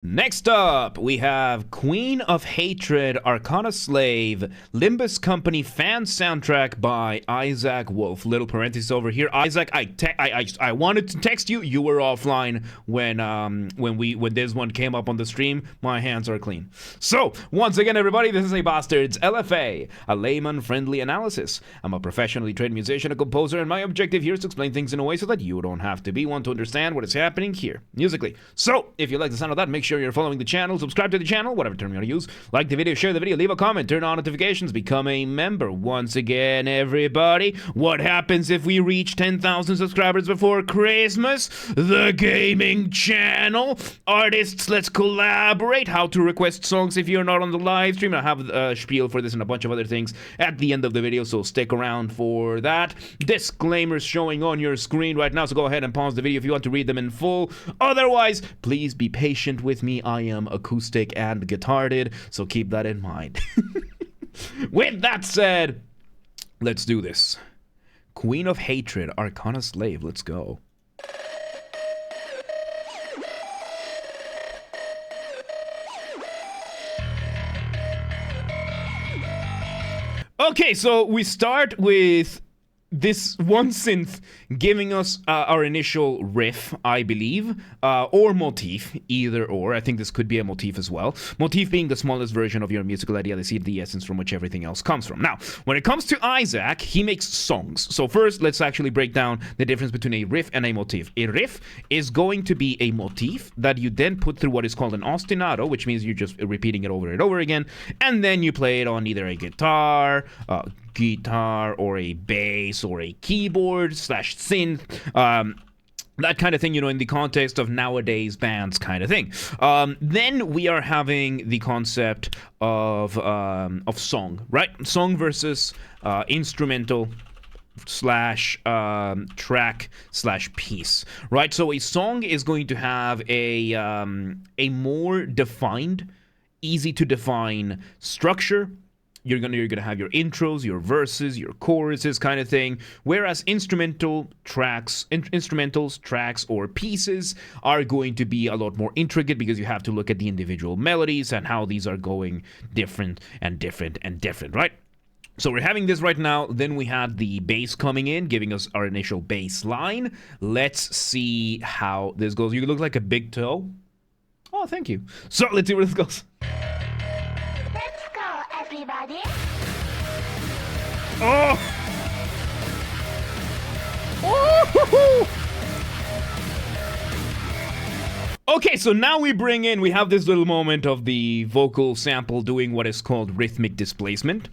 Next up, we have Queen of Hatred, Arcana Slave, Limbus Company fan soundtrack by Isaak Wolf. Little parenthesis over here. Isaak, I wanted to text you. You were offline when this one came up on the stream. My hands are clean. So, once again, everybody, this is a Basterd's LFA, a layman-friendly analysis. I'm a professionally trained musician, a composer, and my objective here is to explain things in a way so that you don't have to be one to understand what is happening here, musically. So, if you like the sound of that, make sure you're following the channel, subscribe to the channel, whatever term you want to use, like the video, share the video, leave a comment, turn on notifications, become a member. Once again, everybody, what happens if we reach 10,000 subscribers before Christmas? The gaming channel. Artists, let's collaborate. How to request songs if you're not on the live stream. I have a spiel for this and a bunch of other things at the end of the video, so stick around for that. Disclaimers showing on your screen right now, so go ahead and pause the video if you want to read them in full. Otherwise, please be patient with me. I am acoustic and guitared, so keep that in mind. With that said, let's do this. Queen of Hatred, Arcana Slave, let's go. Okay, so we start with this one synth giving us our initial riff, I believe, or motif, either or. I think this could be a motif as well. Motif being the smallest version of your musical idea, the essence from which everything else comes from. Now, when it comes to Isaak, he makes songs. So first, let's actually break down the difference between a riff and a motif. A riff is going to be a motif that you then put through what is called an ostinato, which means you're just repeating it over and over again, and then you play it on either a guitar or a bass or a keyboard / synth, that kind of thing, you know, in the context of nowadays bands kind of thing. Then we are having the concept of song, right? Song versus instrumental / track / piece, right? So a song is going to have a more defined, easy to define structure. You're gonna have your intros, your verses, your choruses kind of thing, whereas instrumentals, tracks, or pieces are going to be a lot more intricate because you have to look at the individual melodies and how these are going different, right? So we're having this right now. Then we had the bass coming in, giving us our initial bass line. Let's see how this goes. You look like a big toe. Oh, thank you. So let's see where this goes. Everybody. Oh! Oh! Okay, so now we have this little moment of the vocal sample doing what is called rhythmic displacement.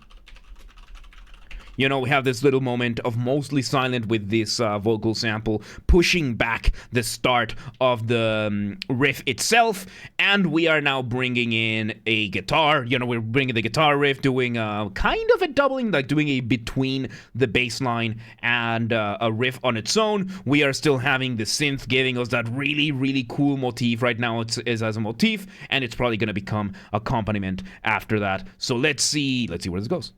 You know, we have this little moment of mostly silent with this vocal sample pushing back the start of the riff itself, and we are now bringing in a guitar. You know, we're bringing the guitar riff, doing kind of a doubling, like doing a between the bass line and a riff on its own. We are still having the synth giving us that really, really cool motif. Right now it is as a motif, and it's probably going to become accompaniment after that. So let's see where this goes.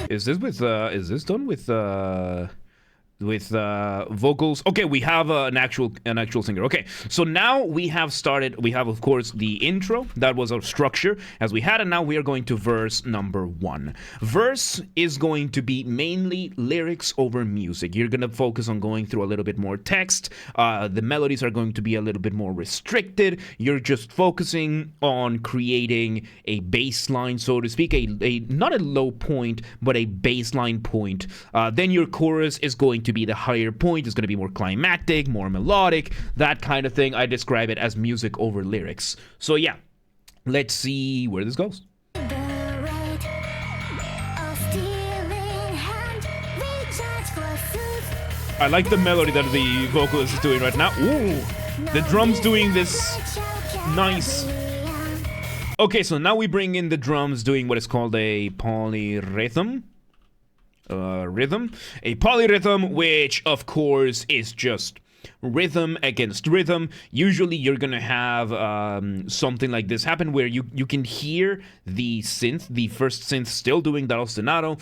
Is this done with vocals? Okay, we have an actual singer. Okay, so now we have of course the intro. That was our structure as we had, and now we are going to verse number 1. Verse is going to be mainly lyrics over music. You're gonna focus on going through a little bit more text. The melodies are going to be a little bit more restricted. You're just focusing on creating a bass line, so to speak, a not a low point, but a baseline point. Then your chorus is going to be the higher point. It's going to be more climactic, more melodic, that kind of thing. I describe it as music over lyrics. So yeah, let's see where this goes. I like the melody that the vocalist is doing right now. Ooh, the drums doing this nice. Okay, so now we bring in the drums doing what is called a polyrhythm. A polyrhythm, which of course is just rhythm against rhythm. Usually you're gonna have something like this happen where you can hear the synth, the first synth still doing that ostinato,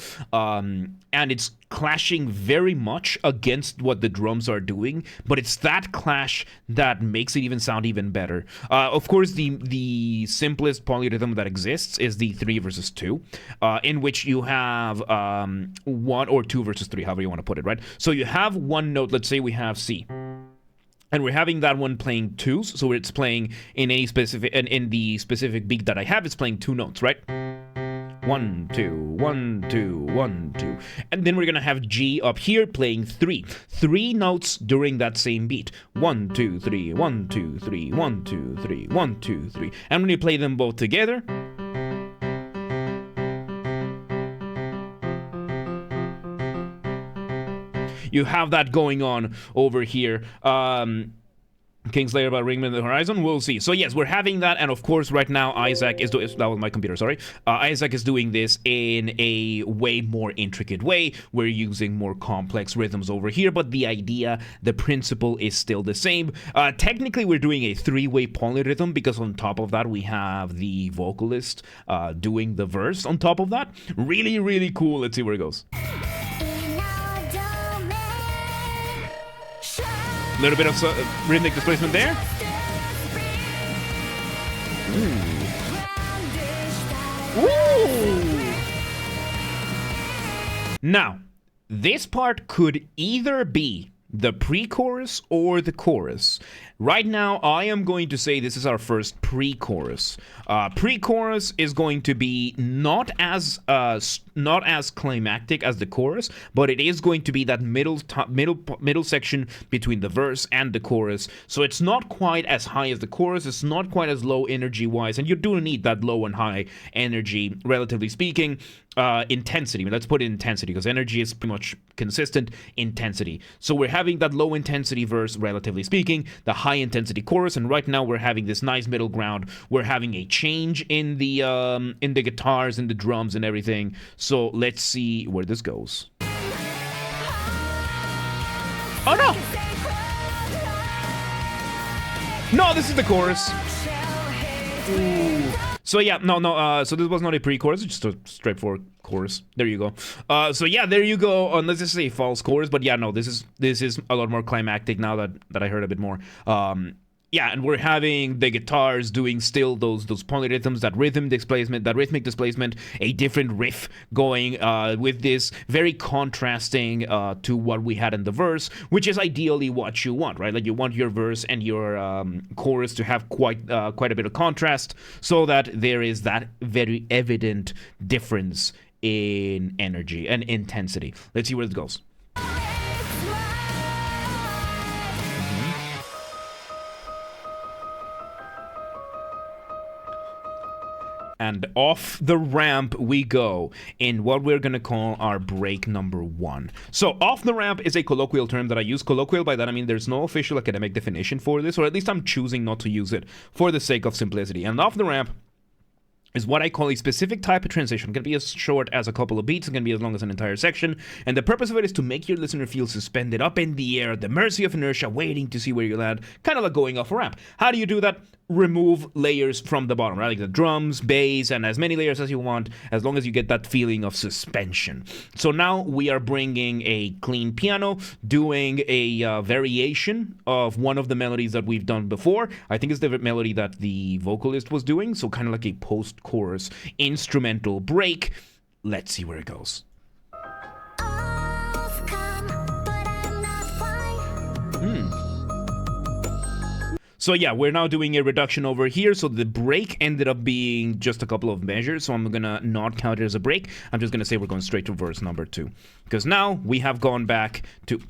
and it's clashing very much against what the drums are doing, but it's that clash that makes it even sound even better. Of course, the simplest polyrhythm that exists is the 3 versus 2, in which you have 1 or 2 versus 3, however you want to put it, right? So you have one note, let's say we have C, and we're having that one playing 2s, so it's playing in any specific, in the specific beat that I have, it's playing 2 notes, right? 1, 2, 1, 2, 1, 2. And then we're gonna have G up here playing 3. 3 notes during that same beat. 1, 2, 3, 1, 2, 3, 1, 2, 3, 1, 2, 3. And when you play them both together, you have that going on over here. Kingslayer by Ringman the Horizon, we'll see. So yes, we're having that, and of course right now Isaak is doing, that was my computer, sorry. Isaak is doing this in a way more intricate way. We're using more complex rhythms over here, but the idea, the principle is still the same. Technically we're doing a 3-way polyrhythm because on top of that we have the vocalist doing the verse on top of that. Really, really cool. Let's see where it goes. Little bit of rhythmic displacement there. Ooh. Now, this part could either be the pre-chorus or the chorus. Right now, I am going to say this is our first pre-chorus. Pre-chorus is going to be not as climactic as the chorus, but it is going to be that middle section between the verse and the chorus. So it's not quite as high as the chorus. It's not quite as low energy-wise, and you do need that low and high energy, relatively speaking. Intensity. Let's put it in intensity because energy is pretty much consistent. Intensity. So we're having that low intensity verse, relatively speaking, the high intensity chorus, and right now we're having this nice middle ground. We're having a change in the guitars and the drums and everything. So let's see where this goes. Oh no! No, this is the chorus. Ooh. So yeah, so this was not a pre-chorus, it's just a straightforward chorus. There you go. So yeah, there you go. Unless this is a false chorus, but yeah, no, this is a lot more climactic now that I heard a bit more. Yeah, and we're having the guitars doing still those polyrhythms, that rhythmic displacement, a different riff going with this, very contrasting to what we had in the verse, which is ideally what you want, right? Like you want your verse and your chorus to have quite a bit of contrast, so that there is that very evident difference in energy and intensity. Let's see where it goes. And off the ramp we go in what we're gonna call our break number 1. So off the ramp is a colloquial term that I use. Colloquial, by that I mean there's no official academic definition for this, or at least I'm choosing not to use it for the sake of simplicity. And off the ramp is what I call a specific type of transition. It can be as short as a couple of beats, it can be as long as an entire section, and the purpose of it is to make your listener feel suspended up in the air, at the mercy of inertia, waiting to see where you land, kind of like going off a ramp. How do you do that? Remove layers from the bottom, right? Like the drums, bass, and as many layers as you want, as long as you get that feeling of suspension. So now we are bringing a clean piano, doing a variation of one of the melodies that we've done before. I think it's the melody that the vocalist was doing, so kind of like a post-chorus instrumental break. Let's see where it goes. So yeah, we're now doing a reduction over here. So the break ended up being just a couple of measures. So I'm gonna not count it as a break. I'm just gonna say we're going straight to verse number 2. Because now we have gone back to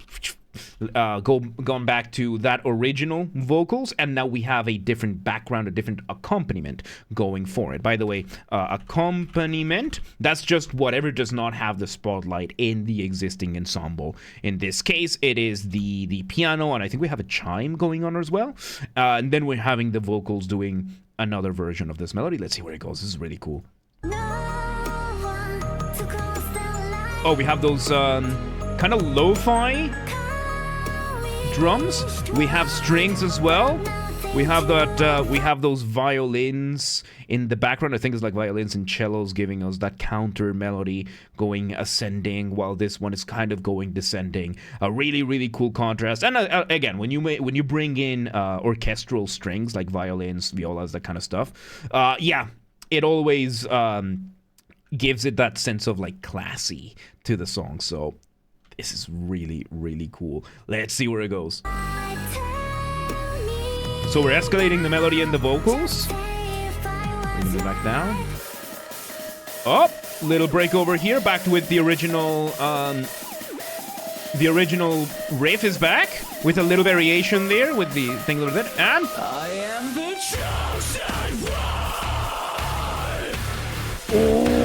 gone back to that original vocals, and now we have a different background, a different accompaniment going for it. By the way, accompaniment, that's just whatever does not have the spotlight in the existing ensemble. In this case, it is the piano, and I think we have a chime going on as well. And then we're having the vocals doing another version of this melody. Let's see where it goes. This is really cool. Oh, we have those kind of lo-fi drums. We have strings as well. We have that. We have those violins in the background. I think it's like violins and cellos giving us that counter melody going ascending, while this one is kind of going descending. A really, really cool contrast. And again, when you bring in orchestral strings like violins, violas, that kind of stuff, yeah, it always gives it that sense of like classy to the song. So this is really, really cool. Let's see where it goes. So we're escalating the melody and the vocals. Bringing it back down. Oh, little break over here. Back with the original. The original riff is back with a little variation there with the thing a little bit. And I am the chosen one. Oh.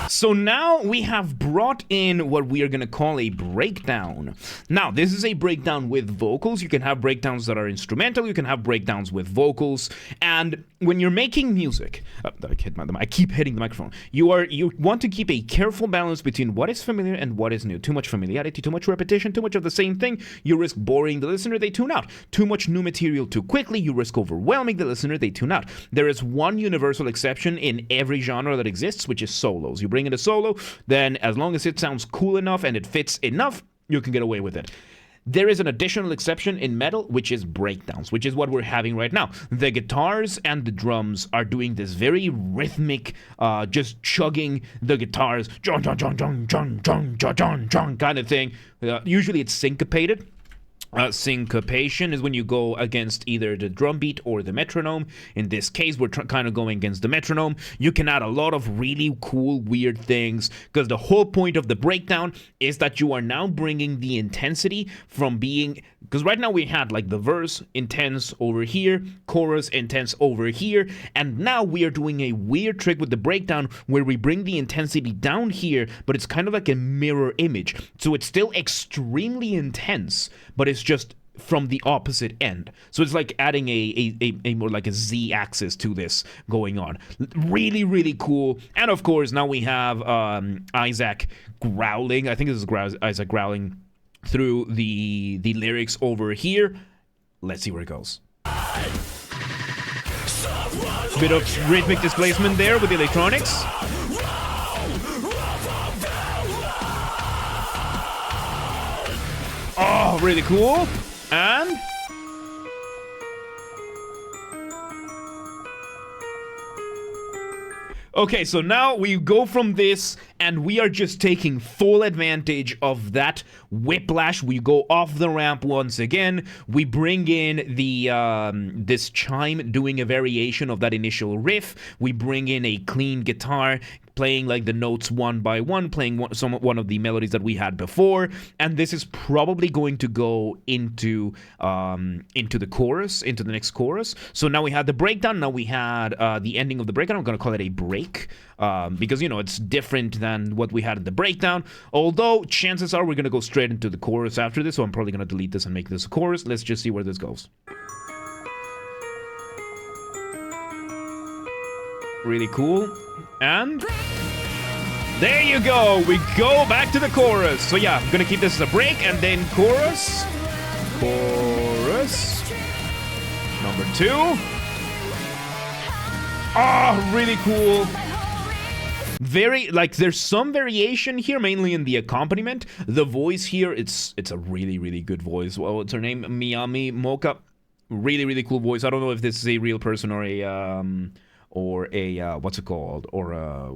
So now we have brought in what we are going to call a breakdown. Now, this is a breakdown with vocals. You can have breakdowns that are instrumental. You can have breakdowns with vocals. And when you're making music, I keep hitting the microphone. You want to keep a careful balance between what is familiar and what is new. Too much familiarity, too much repetition, too much of the same thing, you risk boring the listener, they tune out. Too much new material too quickly, you risk overwhelming the listener, they tune out. There is one universal exception in every genre that exists, which is solos. You bring in a solo, then as long as it sounds cool enough and it fits enough, you can get away with it. There is an additional exception in metal, which is breakdowns, which is what we're having right now. The guitars and the drums are doing this very rhythmic, just chugging the guitars, jong, jong, jong, jong, jong, jong, jong, jong, jong, kind of thing. Usually it's syncopated. Syncopation is when you go against either the drum beat or the metronome. In this case, we're kind of going against the metronome. You can add a lot of really cool, weird things, because the whole point of the breakdown is that you are now bringing the intensity from being... Because right now we had like the verse intense over here, chorus intense over here, and now we are doing a weird trick with the breakdown where we bring the intensity down here, but it's kind of like a mirror image. So it's still extremely intense, but it's just from the opposite end. So it's like adding a more like a Z-axis to this going on. Really, really cool. And of course, now we have Isaak growling. I think this is Isaak growling through the lyrics over here. Let's see where it goes. Bit of rhythmic displacement there with the electronics. Oh, really cool. And okay, so now we go from this, and we are just taking full advantage of that whiplash. We go off the ramp once again. We bring in the this chime doing a variation of that initial riff. We bring in a clean guitar playing like the notes one by one, playing one of the melodies that we had before, and this is probably going to go into the chorus, into the next chorus. So now we had the breakdown. Now we had the ending of the breakdown. I'm gonna call it a break because it's different than what we had in the breakdown. Although chances are we're gonna go straight into the chorus after this, so I'm probably gonna delete this and make this a chorus. Let's just see where this goes. Really cool. And there you go. We go back to the chorus. So yeah, I'm gonna keep this as a break and then chorus. Chorus. Number 2. Oh, really cool. Very, like, there's some variation here, mainly in the accompaniment. The voice here, it's a really, really good voice. Well, what's her name? Miyami Moka. Really, really cool voice. I don't know if this is a real person or a what's it called, or a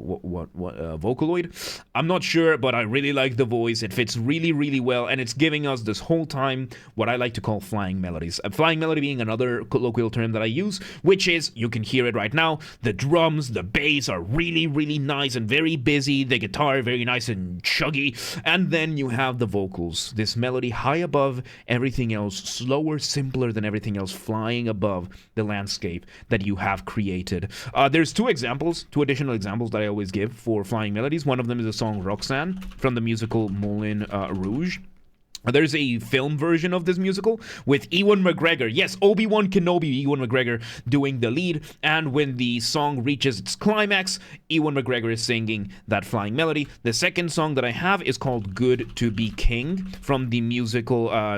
Vocaloid. I'm not sure, but I really like the voice. It fits really, really well, and it's giving us this whole time what I like to call flying melodies. A flying melody being another colloquial term that I use, which is, you can hear it right now, the drums, the bass are really, really nice and very busy, the guitar very nice and chuggy, and then you have the vocals, this melody high above everything else, slower, simpler than everything else, flying above the landscape that you have created. There's two additional examples that I always give for flying melodies. One of them is the song Roxanne from the musical Moulin Rouge. There's a film version of this musical with Ewan McGregor. Yes, Obi-Wan Kenobi, Ewan McGregor doing the lead. And when the song reaches its climax, Ewan McGregor is singing that flying melody. The second song that I have is called Good to Be King from the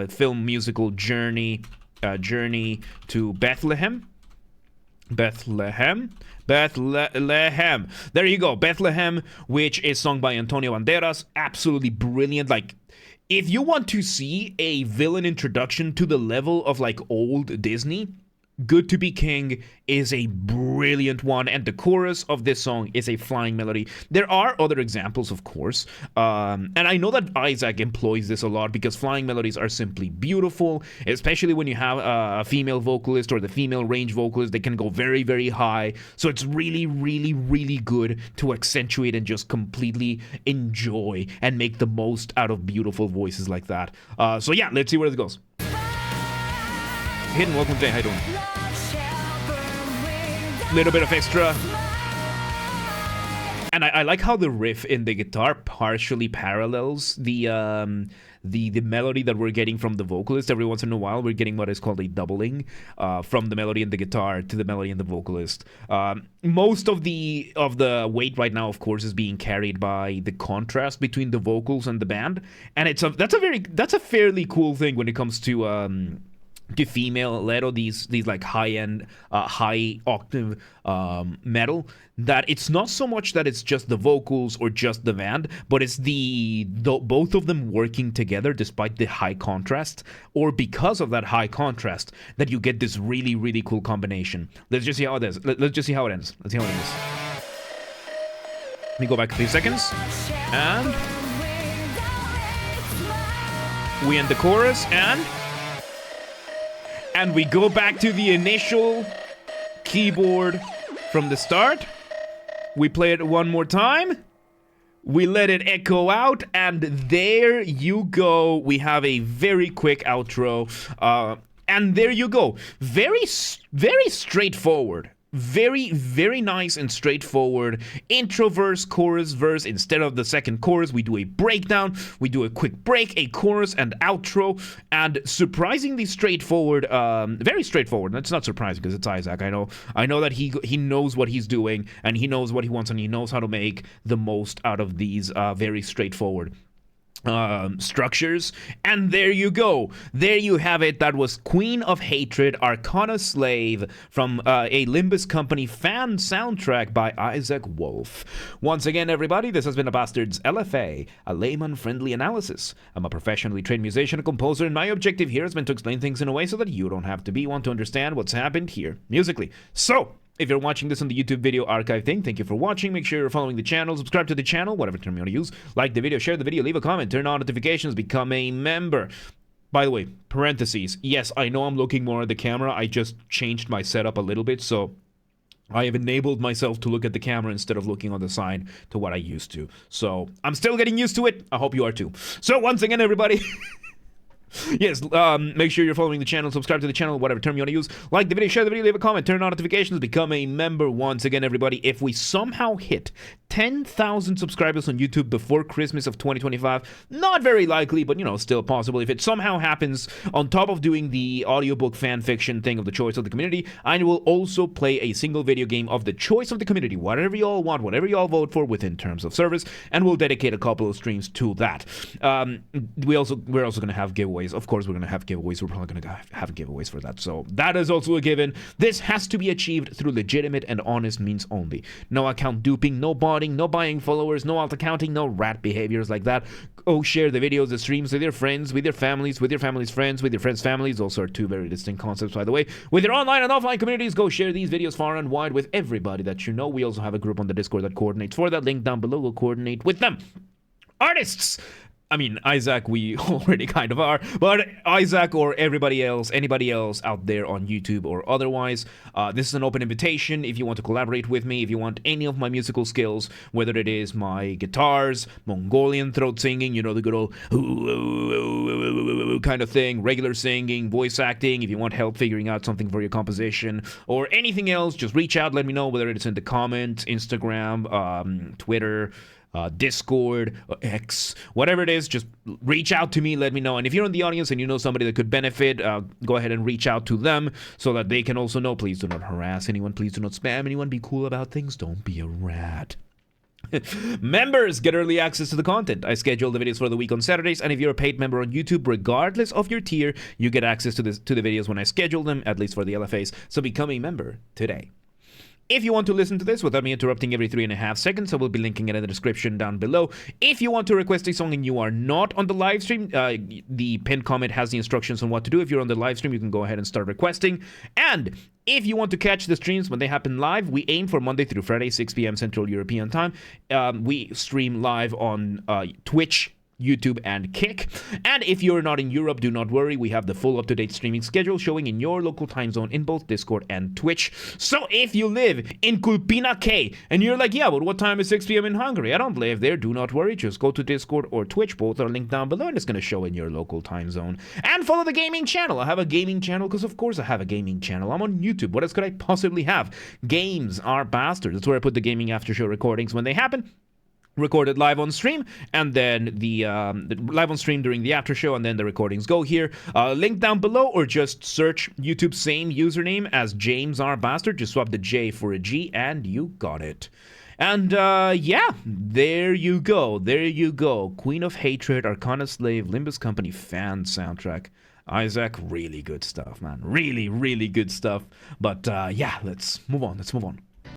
film musical Journey to Bethlehem. Bethlehem. There you go. Bethlehem, which is sung by Antonio Banderas. Absolutely brilliant. Like, if you want to see a villain introduction to the level of like old Disney, Good to Be King is a brilliant one, and the chorus of this song is a flying melody. There are other examples, of course, and I know that Isaak employs this a lot because flying melodies are simply beautiful, especially when you have a female vocalist or the female range vocalist. They can go very, very high, so it's really, really, really good to accentuate and just completely enjoy and make the most out of beautiful voices like that. So yeah, let's see where this goes. Hidden, welcome to, how you doing? Little bit of extra. And I like how the riff in the guitar partially parallels the melody that we're getting from the vocalist. Every once in a while, we're getting what is called a doubling from the melody in the guitar to the melody in the vocalist. Most of the weight right now, of course, is being carried by the contrast between the vocals and the band, and that's a fairly cool thing when it comes to female leto, these like high-end high octave metal, that it's not so much that it's just the vocals or just the band, but it's both of them working together despite the high contrast, or because of that high contrast, that you get this really, really cool combination. Let's just see how it is. Let's just see how it ends. Let's see how it ends. Let me go back a few seconds, and we end the chorus, and we go back to the initial keyboard from the start. We play it one more time. We let it echo out, and there you go. We have a very quick outro. And there you go. Very, very straightforward. Very, very nice and straightforward intro verse, chorus verse. Instead of the second chorus, we do a breakdown, we do a quick break, a chorus and outro, and surprisingly straightforward. Very straightforward. That's not surprising because it's Isaak. I know that he knows what he's doing, and he knows what he wants, and he knows how to make the most out of these very straightforward structures. And there you go. There you have it. That was Queen of Hatred, Arcana Slave from a Limbus Company fan soundtrack by Isaak Wolf. Once again, everybody, this has been a Basterd's LFA, a layman-friendly analysis. I'm a professionally trained musician and composer, and my objective here has been to explain things in a way so that you don't have to want to understand what's happened here musically. So, if you're watching this on the YouTube video archive thing, thank you for watching. Make sure you're following the channel, subscribe to the channel, whatever term you want to use. Like the video, share the video, leave a comment, turn on notifications, become a member. By the way, parentheses, yes, I know I'm looking more at the camera. I just changed my setup a little bit, so I have enabled myself to look at the camera instead of looking on the side to what I used to. So, I'm still getting used to it. I hope you are too. So, once again, everybody... Yes, make sure you're following the channel, subscribe to the channel, whatever term you want to use. Like the video, share the video, leave a comment, turn on notifications, become a member. Once again, everybody, if we somehow hit 10,000 subscribers on YouTube before Christmas of 2025, not very likely, but, still possible. If it somehow happens, on top of doing the audiobook fan fiction thing of the choice of the community, I will also play a single video game of the choice of the community, whatever you all want, whatever you all vote for within terms of service, and we'll dedicate a couple of streams to that. We're also going to have giveaways. Of course, we're going to have giveaways. We're probably going to have giveaways for that. So that is also a given. This has to be achieved through legitimate and honest means only. No account duping, no botting, no buying followers, no alt accounting, no rat behaviors like that. Go share the videos, the streams with your friends, with your families, with your family's friends, with your friends' families. Those are two very distinct concepts, by the way. With your online and offline communities, go share these videos far and wide with everybody that you know. We also have a group on the Discord that coordinates for that. Link down below will coordinate with them. Artists! I mean, Isaak, we already kind of are, but Isaak or anybody else out there on YouTube or otherwise, this is an open invitation. If you want to collaborate with me, if you want any of my musical skills, whether it is my guitars, Mongolian throat singing, the good old kind of thing, regular singing, voice acting, if you want help figuring out something for your composition, or anything else, just reach out, let me know, whether it's in the comments, Instagram, Twitter, Discord, or X, whatever it is, just reach out to me, let me know. And if you're in the audience and you know somebody that could benefit, go ahead and reach out to them so that they can also know. Please do not harass anyone. Please do not spam anyone. Be cool about things. Don't be a rat. Members get early access to the content. I schedule the videos for the week on Saturdays, and if you're a paid member on YouTube, regardless of your tier, you get access to the videos when I schedule them, at least for the LFAs. So become a member today. If you want to listen to this without me interrupting every 3.5 seconds, I will be linking it in the description down below. If you want to request a song and you are not on the live stream, the pinned comment has the instructions on what to do. If you're on the live stream, you can go ahead and start requesting. And if you want to catch the streams when they happen live, we aim for Monday through Friday, 6 p.m. Central European Time. We stream live on Twitch, YouTube, and Kick. And if you're not in Europe, do not worry. We have the full up-to-date streaming schedule showing in your local time zone in both Discord and Twitch. So if you live in Kulpina K and you're like, yeah, but what time is 6 p.m. in Hungary? I don't live there. Do not worry. Just go to Discord or Twitch. Both are linked down below and it's going to show in your local time zone. And follow the gaming channel. I have a gaming channel because of course I have a gaming channel. I'm on YouTube. What else could I possibly have? Games are Basterd. That's where I put the gaming after show recordings when they happen. Recorded live on stream, and then the live on stream during the after show, and then the recordings go here. Link down below, or just search YouTube same username as James R. Basterd. Just swap the J for a G, and you got it. And yeah, there you go. There you go. Queen of Hatred, Arcana Slave, Limbus Company fan soundtrack. Isaak, really good stuff, man. Really, really good stuff. But yeah, let's move on. Let's move on.